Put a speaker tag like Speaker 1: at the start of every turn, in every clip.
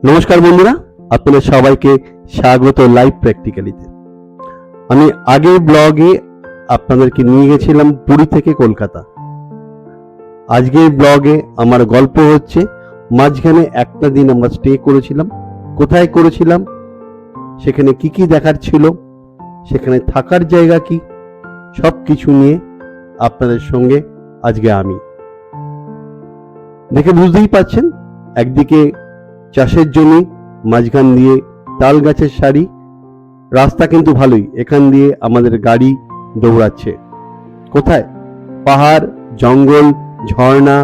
Speaker 1: নমস্কার বন্ধুরা, আপনাদের সবাইকে স্বাগত লাইভ প্র্যাকটিক্যালিতে। আমি আগের ব্লগে আপনাদেরকে নিয়ে গেছিলাম পুরী থেকে কলকাতা। আজকের ব্লগে আমার গল্প হচ্ছে মাঝখানে একটা দিন আমরা স্টে করেছিলাম, কোথায় করেছিলাম, সেখানে কি কি দেখার ছিল, সেখানে থাকার জায়গা কি, সব কিছু নিয়ে আপনাদের সঙ্গে আজকে আমি। দেখে বুঝতেই পাচ্ছেন, একদিকে চাষের জমি, মাঝখান দিয়ে তাল গাছের সারি, রাস্তা কিন্তু ভালোই, এখান দিয়ে আমাদের গাড়ি দৌড়াচ্ছে। কোথায়? পাহাড়, জঙ্গল, ঝর্ণা,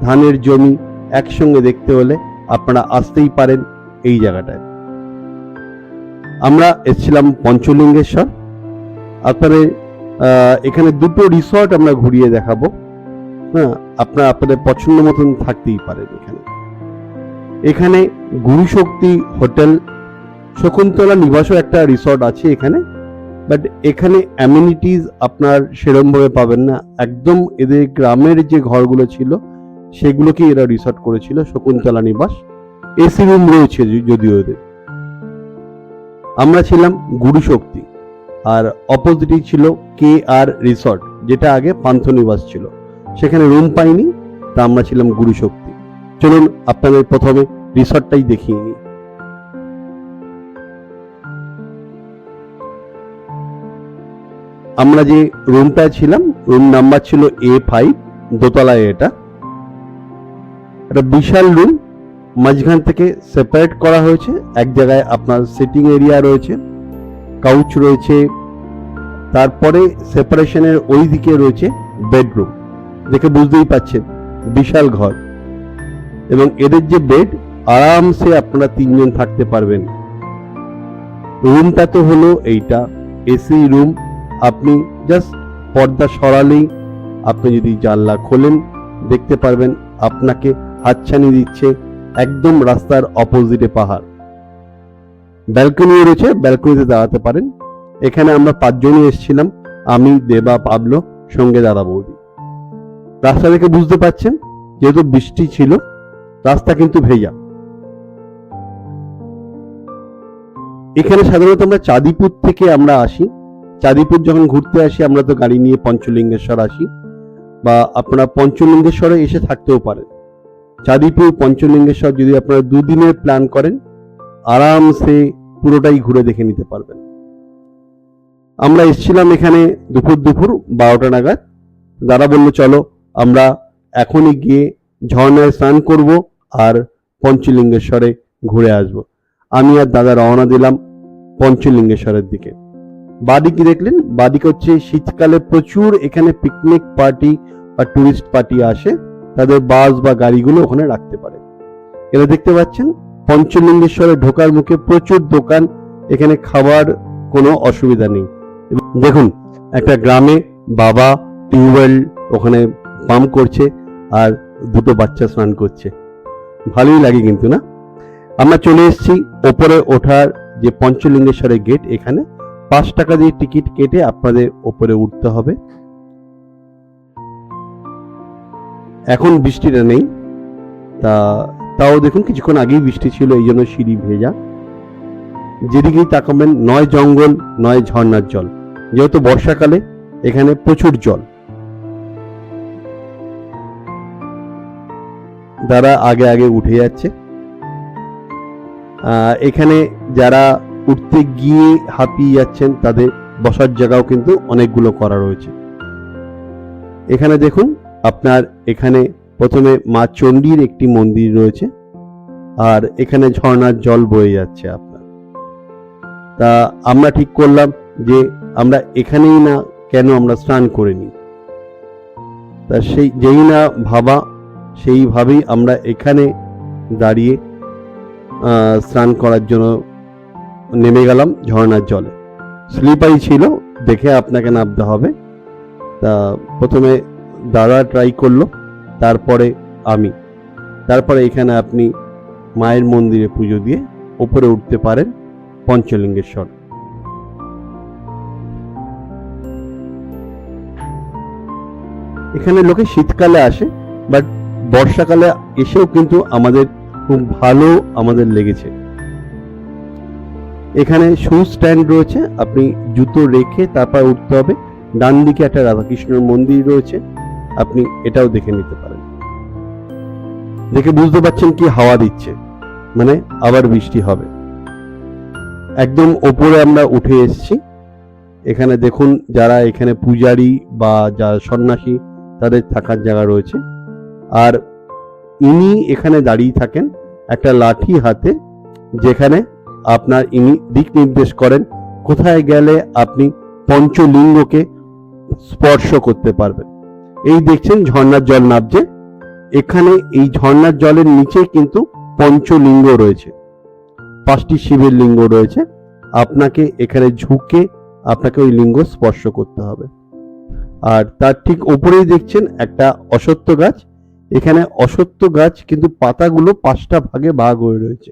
Speaker 1: ধানের জমি একসঙ্গে দেখতে হলে আপনারা আসতেই পারেন এই জায়গাটায়। আমরা এসেছিলাম পঞ্চলিঙ্গেশ্বর। আপনাদের এখানে দুটো রিসর্ট আমরা ঘুরিয়ে দেখাবো। হ্যাঁ, আপনারা আপনাদের পছন্দ মতন থাকতেই পারেন এখানে গুরু শক্তি হোটেল, শকুন্তলা নিবাসও একটা রিসর্ট আছে এখানে, বাট এখানে অ্যামিনিটিজ আপনার সেরকম ভাবে পাবেন না। একদম এদের গ্রামের যে ঘরগুলো ছিল সেগুলোকে এরা রিসর্ট করেছিল। শকুন্তলা নিবাস এসি রুম রয়েছে যদিও এদের। আমরা ছিলাম গুরু শক্তি, আর অপোজিটই ছিল কে আর রিসর্ট, যেটা আগে পান্থ নিবাস ছিল। সেখানে রুম পাইনি, তা আমরা ছিলাম গুরু শক্তি। চলুন আপনাদের প্রথমে রিসর্টটাই দেখিয়ে নিই। আমরা যে রুমটায় ছিলাম, রুম নাম্বার ছিল A5, দোতলায়। এটা বিশাল রুম, মাঝখান থেকে সেপারেট করা হয়েছে। এক জায়গায় আপনার সিটিং এরিয়া রয়েছে, কাউচ রয়েছে, তারপরে সেপারেশনের ওই দিকে রয়েছে বেডরুম। দেখে বুঝতেই পাচ্ছেন বিশাল ঘর, এবং এদের যে বেড, আরামসে আপনারা 3 জন থাকতে পারবেন। রুমটা তো হলো এইটা এসি রুম। আপনি জাস্ট পর্দা সরালেই, আপনি যদি জানলা খোলেন, দেখতে পারবেন আপনাকে হাতছানি দিচ্ছে একদম রাস্তার অপোজিটে পাহাড়। ব্যালকনি রয়েছে, ব্যালকনিতে দাঁড়াতে পারেন। এখানে আমরা 5 জনই এসেছিলাম, আমি, দেবা, পাবলো, সঙ্গে দাদা বৌদি। রাস্তা দেখে বুঝতে পাচ্ছেন, যেহেতু বৃষ্টি ছিল, রাস্তা কিন্তু ভেজা। এখানে সাধারণত আমরা চাঁদিপুর থেকে আমরা আসি। চাঁদিপুর যখন ঘুরতে আসি, আমরা তো গাড়ি নিয়ে পঞ্চলিঙ্গেশ্বর আসি, বা আপনারা পঞ্চলিঙ্গেশ্বরে এসে থাকতেও পারেন। চাঁদিপুর, পঞ্চলিঙ্গেশ্বর যদি আপনারা 2 দিনের প্ল্যান করেন, আরামসে পুরোটাই ঘুরে দেখে নিতে পারবেন। আমরা এসেছিলাম এখানে দুপুর 12টা নাগাদ। দাদা বললো চলো আমরা এখনই গিয়ে ঝর্ণায় স্নান করব আর পঞ্চলিঙ্গেশ্বরে ঘুরে আসব। আমি আর দাদা রওনা দিলাম পঞ্চলিঙ্গেশ্বরের দিকে। বাদিকে দেখলেন, বাদিকে হচ্ছে শীতকালে প্রচুর এখানে পিকনিক পার্টি বা টুরিস্ট পার্টি আসে, তাদের বাস বা গাড়িগুলো ওখানে রাখতে পারে। এটা দেখতে পাচ্ছেন পঞ্চলিঙ্গেশ্বরে ঢোকার মুখে প্রচুর দোকান, এখানে খাবার কোনো অসুবিধা নেই। দেখুন, একটা গ্রামে বাবা টিউবওয়েল ওখানে পাম্প করছে আর 2টো বাচ্চা স্নান করছে। ভালোই লাগে কিন্তু, না? আমরা চলে এসেছি ওপরে ওঠার যে পঞ্চলিঙ্গেশ্বরের গেট। এখানে 5 টাকা দিয়ে টিকিট কেটে আপনাদের ওপরে উঠতে হবে। এখন বৃষ্টিটা নেই, তাও দেখুন কিছুক্ষণ আগেই বৃষ্টি ছিল, এই জন্য সিঁড়ি ভেজা। যেদিকেই তাকাবেন নয় জঙ্গল নয় ঝর্ণার জল। যেহেতু বর্ষাকালে এখানে প্রচুর জল। যারা আগে আগে উঠে যাচ্ছে, এখানে যারা উঠতে গিয়ে হাঁপিয়ে যাচ্ছেন, তাদের বসার জায়গাও কিন্তু অনেকগুলো করা রয়েছে। এখানে দেখুন, আপনার এখানে প্রথমে মা চণ্ডীর একটি মন্দির রয়েছে, আর এখানে ঝর্ণার জল বয়ে যাচ্ছে আপনার। তা আমরা ঠিক করলাম যে আমরা এখানেই না কেন আমরা স্নান করে নিই। তা যেই না ভাবা, সেইভাবেই আমরা এখানে দাঁড়িয়ে স্নান করার জন্য নেমে গেলাম ঝর্ণার জলে। স্লিপারি ছিল, দেখে আপনাকে নামতে হবে। তা প্রথমে দাদা ট্রাই করলো, তারপরে আমি। তারপরে এখানে আপনি মায়ের মন্দিরে পুজো দিয়ে ওপরে উঠতে পারেন পঞ্চলিঙ্গেশ্বর। এখানে লোকে শীতকালে আসে, বাট বর্ষাকালে এসেও কিন্তু আমাদের খুব ভালো আমাদের লেগেছে। এখানে শু স্ট্যান্ড রয়েছে, আপনি জুতো রেখে তারপর উঠতে হবে। ডান দিকে একটা রাধাকৃষ্ণের মন্দির রয়েছে, আপনি এটাও দেখে নিতে পারেন। দেখে বুঝতে পারছেন কি হাওয়া দিচ্ছে, মানে আবার বৃষ্টি হবে। একদম ওপরে আমরা উঠে এসেছি। এখানে দেখুন যারা এখানে পূজারী বা যারা সন্ন্যাসী তাদের থাকার জায়গা রয়েছে। আর ইনি এখানে দাঁড়িয়ে থাকেন একটা লাঠি হাতে, যেখানে আপনার ইনি দিক নির্দেশ করেন কোথায় গেলে আপনি পঞ্চলিঙ্গকে স্পর্শ করতে পারবেন। এই দেখছেন ঝর্ণার জল নামছে, এখানে এই ঝর্ণার জলের নিচে কিন্তু পঞ্চলিঙ্গ রয়েছে, 5টি শিবের লিঙ্গ রয়েছে। আপনাকে এখানে ঝুঁকে আপনাকে ওই লিঙ্গ স্পর্শ করতে হবে। আর তার ঠিক উপরেই দেখছেন একটা অশ্বত্থ গাছ। এখানে অশ্বত্থ গাছ কিন্তু পাতাগুলো 5টা ভাগে ভাগ হয়ে রয়েছে,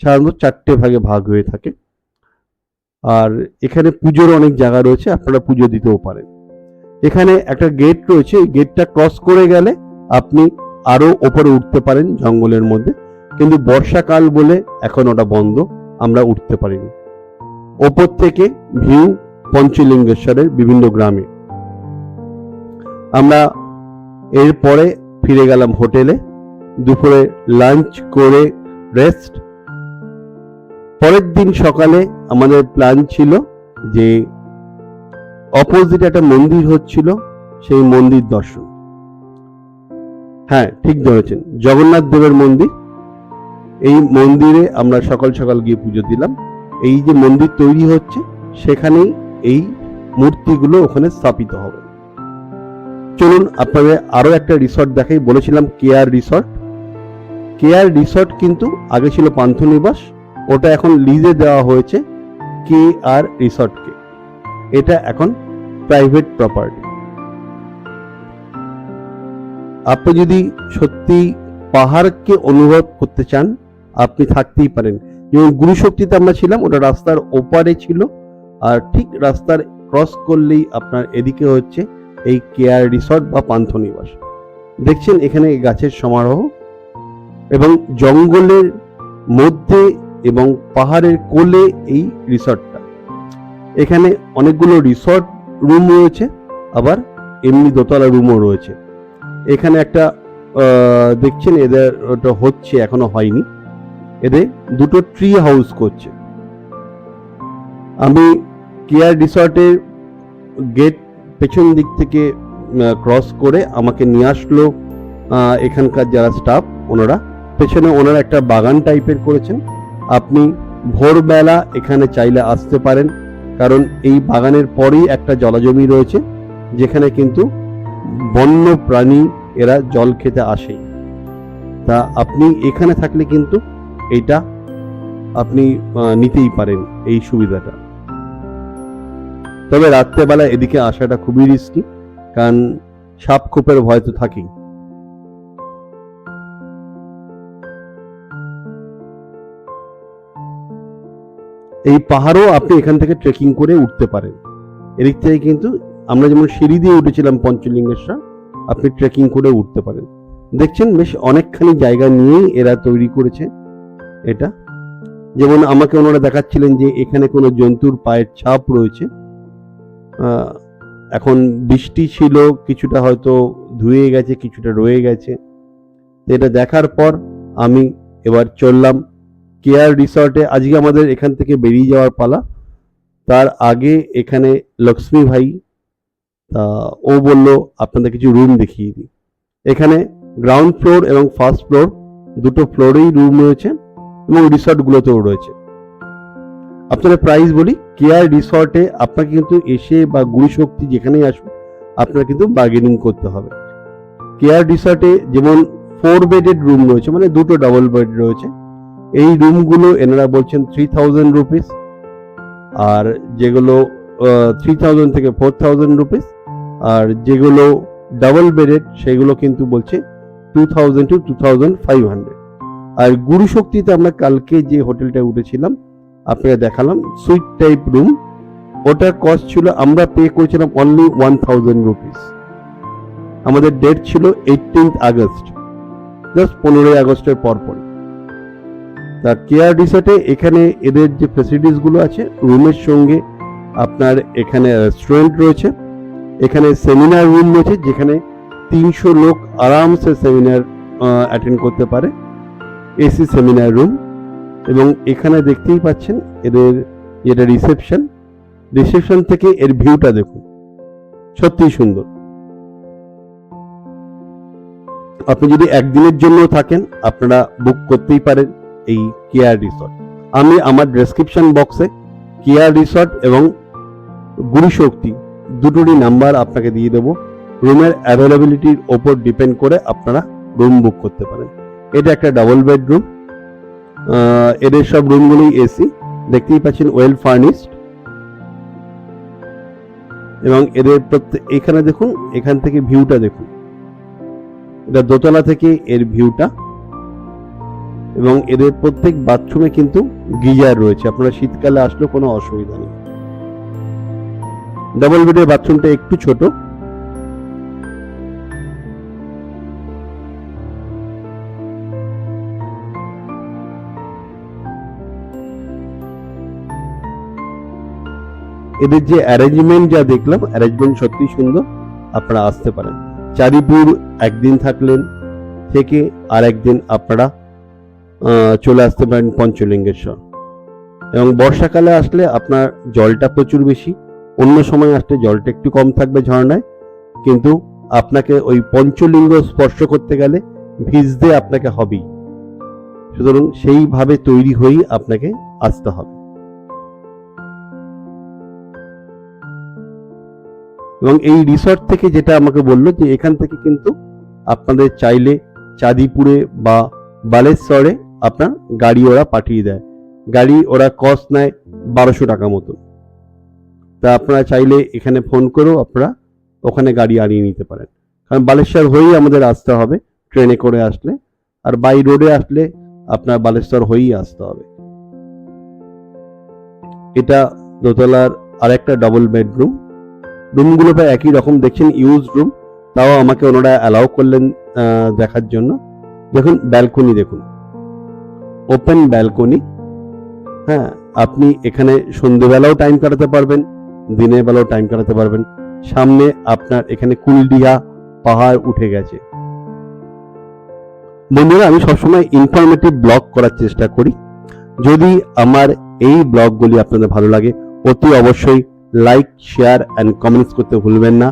Speaker 1: সাধারণত 4টে ভাগে ভাগ হয়ে থাকে। আর এখানে পুজোর অনেক জায়গা রয়েছে, আপনারা পুজো দিতেও পারেন। এখানে একটা গেট রয়েছে, এই গেটটা ক্রস করে গেলে আপনি আরো ওপরে উঠতে পারেন জঙ্গলের মধ্যে, কিন্তু বর্ষাকাল বলে এখন ওটা বন্ধ, আমরা উঠতে পারিনি। ওপর থেকে ভিউ পঞ্চলিঙ্গেশ্বরের বিভিন্ন গ্রামে। আমরা এরপরে ফিরে গেলাম হোটেলে, দুপুরে লাঞ্চ করে রেস্ট। পরের দিন সকালে আমাদের প্ল্যান ছিল যে অপোজিট একটা মন্দির হচ্ছিল, সেই মন্দির দর্শন। হ্যাঁ, ঠিক ধরেছেন, জগন্নাথ দেবের মন্দির। এই মন্দিরে আমরা সকাল সকাল গিয়ে পুজো দিলাম। এই যে মন্দির তৈরি হচ্ছে সেখানেই এই মূর্তিগুলো ওখানে স্থাপিত হবে। চলুন আপনাদের আরো একটা রিসর্ট দেখাই। বলেছিলাম কেআর রিসর্ট। কেআর রিসর্ট কিন্তু আগে ছিল পান্থনিবাস, ওটা এখন লিজে দেওয়া হয়েছে কেআর রিসর্টকে। এটা এখন প্রাইভেট প্রপার্টি। আপনি যদি সত্যি পাহাড়কে অনুভব করতে চান আপনি থাকতেই পারেন। যেমন গুরুশক্তিতে আমরা ছিলাম, ওটা রাস্তার ওপারে ছিল, আর ঠিক রাস্তার ক্রস করলেই আপনার এদিকে হচ্ছে এই কেআর রিসর্ট বা পান্থনিবাস। দেখছেন এখানে গাছের সমারোহ এবং জঙ্গলের মধ্যে এবং পাহাড়ের কোলে এই রিসর্টটা। এখানে অনেকগুলো রিসর্ট রুম রয়েছে, আবার এমনি দোতলা রুমও রয়েছে। এখানে একটা দেখছেন এদের ওটা হচ্ছে, এখনো হয়নি, এদের দুটো ট্রি হাউস করছে। আমি কেআর রিসর্টের গেট পেছন দিক থেকে ক্রস করে আমাকে নিয়ে আসলো এখানকার যারা স্টাফ, ওনারা পেছনে ওনারা একটা বাগান টাইপের করেছেন। আপনি ভোরবেলা এখানে চাইলে আসতে পারেন, কারণ এই বাগানের পরেই একটা জলাজমি রয়েছে যেখানে কিন্তু বন্য প্রাণী এরা জল খেতে আসে। তা আপনি এখানে থাকলে কিন্তু এইটা আপনি নিতেই পারেন এই সুবিধাটা। তবে রাত্রেবেলা এদিকে আসাটা খুবই রিস্কি, কারণ সাপ খোপের ভয় তো থাকেই। এই পাহাড়ও আপনি এখান থেকে ট্রেকিং করে উঠতে পারেন। এদিক থেকে কিন্তু আমরা যেমন সিঁড়ি দিয়ে উঠেছিলাম পঞ্চলিঙ্গেশ্বর, আপনি ট্রেকিং করে উঠতে পারেন। দেখছেন বেশ অনেকখানি জায়গা নিয়েই এরা তৈরি করেছে এটা। যেমন আমাকে ওনারা দেখাচ্ছিলেন যে এখানে কোনো জন্তুর পায়ের ছাপ রয়েছে। এখন বৃষ্টি ছিল, কিছুটা হয়তো ধুয়ে গেছে, কিছুটা রয়ে গেছে। এটা দেখার পর আমি এবার চললাম কেআর রিসর্টে। আজকে আমাদের এখান থেকে বেরিয়ে যাওয়ার পালা। তার আগে এখানে লক্ষ্মী ভাই ও বলল আপনাদের কিছু রুম দেখিয়ে দিই। এখানে গ্রাউন্ড ফ্লোর এবং ফার্স্ট ফ্লোর দুটো ফ্লোরেই রুম রয়েছে এবং রিসর্টগুলোতেও রয়েছে। আপনাদের প্রাইস বলি, কেআর রিসর্টে আপনাকে কিন্তু এসে বা গুরুশক্তি যেখানেই আসুন আপনার কিন্তু বার্গেনিং করতে হবে। কেআর রিসর্টে যেমন 4 বেডেড রুম রয়েছে, মানে দুটো ডাবল বেড রয়েছে। এই রুমগুলো এনারা বলছেন 3000 রুপিস, আর যেগুলো 3000 থেকে 4000 রুপিস, আর যেগুলো ডাবল বেডেড সেগুলো কিন্তু বলছে 2000 to 2500। আর গুরুশক্তিতে আমরা কালকে যে হোটেলটা উঠেছিলাম আপনাকে দেখালাম সুইট টাইপ রুম, ওটার কস্ট ছিল, আমরা পে করেছিলাম অনলি 1000 রুপিস। আমাদের ডেট ছিল 18th আগস্ট, জাস্ট 15ই আগস্টের পরপর। তা কেয়ার রিসর্টে এখানে এদের যে ফ্যাসিলিটিস গুলো আছে, রুমের সঙ্গে আপনার এখানে রেস্টুরেন্ট রয়েছে, এখানে সেমিনার রুম রয়েছে যেখানে 300 লোক আরামসে সেমিনার অ্যাটেন্ড করতে পারে, এসি সেমিনার রুম। এবং এখানে দেখতেই পাচ্ছেন এদের যেটা রিসেপশন থেকে এর ভিউটা দেখুন, সত্যিই সুন্দর। আপনি যদি একদিনের জন্য থাকেন আপনারা বুক করতেই পারেন এই কেয়ার রিসর্ট। আমি আমার ডেসক্রিপশন বক্সে কেয়ার রিসর্ট এবং গুরুশক্তি দুটোরই নাম্বার আপনাকে দিয়ে দেবো। রুমের অ্যাভেলেবিলিটির ওপর ডিপেন্ড করে আপনারা রুম বুক করতে পারেন। এটা একটা ডাবল বেডরুম, এদের সব রুমগুলোই এসি, দেখতেই পাচ্ছেন ওয়েল ফার্নিশড। এবং এদের এখানে দেখুন, এখান থেকে ভিউটা দেখুন, এটা দোতলা থেকে এর ভিউটা। এবং এদের প্রত্যেক বাথরুমে কিন্তু গিজার রয়েছে, আপনারা শীতকালে আসলেও কোনো অসুবিধা নেই। ডাবল বেডের বাথরুমটা একটু ছোট। এদের যে অ্যারেঞ্জমেন্ট যা দেখলাম, অ্যারেঞ্জমেন্ট সত্যি সুন্দর, আপনারা আসতে পারেন। চাঁদিপুর একদিন থাকলেন, থেকে আর একদিন আপনারা চলে আসতে পারেন পঞ্চলিঙ্গেশ্বর। এবং বর্ষাকালে আসলে আপনার জলটা প্রচুর বেশি, অন্য সময় আসলে জলটা একটু কম থাকবে ঝর্ণায়, কিন্তু আপনাকে ওই পঞ্চলিঙ্গ স্পর্শ করতে গেলে ভিজতে আপনাকে হবেই, সুতরাং সেইভাবে তৈরি হয়েই আপনাকে আসতে হবে। এবং এই রিসর্ট থেকে যেটা আমাকে বললো যে এখান থেকে কিন্তু আপনাদের চাইলে চাঁদিপুরে বা বালেশ্বরে আপনার গাড়ি ওরা পাঠিয়ে দেয়। গাড়ি ওরা কস্ট নেয় 1200 টাকা মতো। তা আপনারা চাইলে এখানে ফোন করেও আপনারা ওখানে গাড়ি আনিয়ে নিতে পারেন, কারণ বালেশ্বর হয়েই আমাদের আসতে হবে ট্রেনে করে আসলে, আর বাই রোডে আসলে আপনার বালেশ্বর হয়েই আসতে হবে। এটা দোতলার আরেকটা ডাবল বেডরুম। রুমগুলো প্রায় একই রকম, দেখছেন ইউজ রুম, তাও আমাকে ওনারা অ্যালাউ করলেন দেখার জন্য। দেখুন ব্যালকনি, দেখুন ওপেন ব্যালকনি। হ্যাঁ, আপনি এখানে সন্ধ্যেবেলাও টাইম কাটাতে পারবেন, দিনের বেলাও টাইম কাটাতে পারবেন। সামনে আপনার এখানে কুলডিহা পাহাড় উঠে গেছে। বন্ধুরা, আমি সবসময় ইনফরমেটিভ ব্লগ করার চেষ্টা করি। যদি আমার এই ব্লগগুলি আপনাদের ভালো লাগে, অতি অবশ্যই লাইক, শেয়ার অ্যান্ড কমেন্টস করতে ভুলবেন না।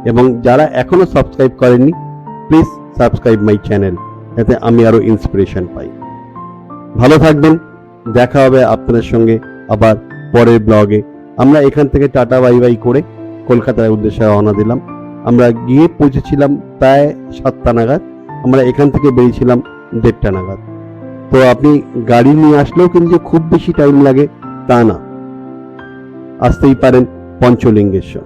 Speaker 1: এবং যারা এখনো সাবস্ক্রাইব করেননি, প্লিজ সাবস্ক্রাইব মাই চ্যানেল, যাতে আমি আরো ইন্সপিরেশন পাই। ভালো থাকবেন, দেখা হবে আপনাদের সঙ্গে আবার পরের ব্লগে। আমরা এখান থেকে টাটা বাই বাই করে কলকাতার উদ্দেশ্যে রওনা দিলাম। আমরা গিয়ে পৌঁছেছিলাম প্রায় 7টা নাগাদ, আমরা এখান থেকে বেরিয়েছিলাম 1:30টা নাগাদ। তো আপনি গাড়ি নিয়ে আসলেও কিন্তু খুব বেশি টাইম লাগে তা না, আসতেই পারেন পঞ্চলিঙ্গেশ্বর।